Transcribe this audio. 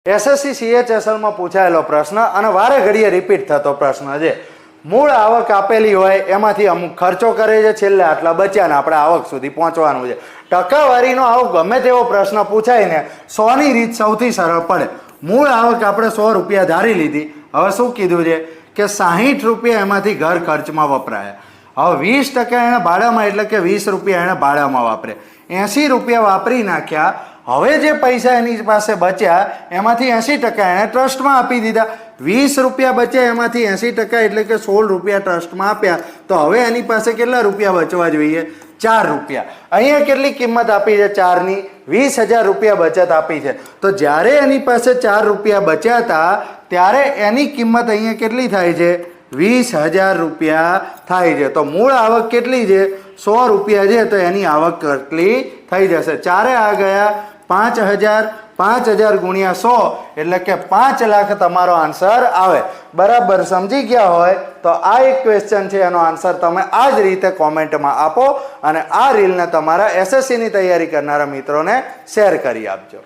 SSC સીએચએસએલમાં પૂછાયેલો પ્રશ્ન અને વારે ઘડીએ રિપીટ થતો પ્રશ્ન છે. મૂળ આવક આપેલી હોય એમાંથી અમુક ખર્ચો કરે છે, છેલ્લે આટલા બચ્યા ને આપણે આવક સુધી પહોંચવાનું છે. ટકાવારીનો આવો ગમે તેવો પ્રશ્ન પૂછાય ને 100ની રીત સૌથી સરળ પડે. મૂળ આવક આપણે 100 રૂપિયા ધારી લીધી. હવે શું કીધું છે કે 60 રૂપિયા એમાંથી ઘર ખર્ચમાં વપરાયા. હવે 20% એને ભાડામાં એટલે કે 20 રૂપિયા એને ભાડામાં વાપરે. 80 રૂપિયા વાપરી નાખ્યા. હવે જે પૈસા એની પાસે બચ્યા એમાંથી 80% એને ટ્રસ્ટમાં આપી દીધા. 20 રૂપિયા બચ્યા એમાંથી 80% એટલે કે 16 રૂપિયા ટ્રસ્ટમાં આપ્યા. તો હવે એની પાસે કેટલા રૂપિયા બચવા જોઈએ? 4 રૂપિયા. અહીંયા કેટલી કિંમત આપી છે 4ની? 20,000 રૂપિયા બચત આપી છે. તો જ્યારે એની પાસે 4 રૂપિયા બચ્યા હતા ત્યારે એની કિંમત અહીંયા કેટલી થાય છે? 20,000 રૂપિયા થાય છે. તો મૂળ આવક કેટલી છે? 100 રૂપિયા છે. તો એની આવક કેટલી થઈ જશે? ચારે આ ગયા 5,000. 5,000 ગુણ્યા 100 એટલે કે 5 લાખ તમારો આન્સર આવે. બરાબર સમજી ગયા હોય તો આ એક ક્વેશ્ચન છે, એનો આન્સર તમે આ જ રીતે કોમેન્ટમાં આપો અને આ રીલને તમારા એસએસસીની તૈયારી કરનારા મિત્રોને શેર કરી આપજો.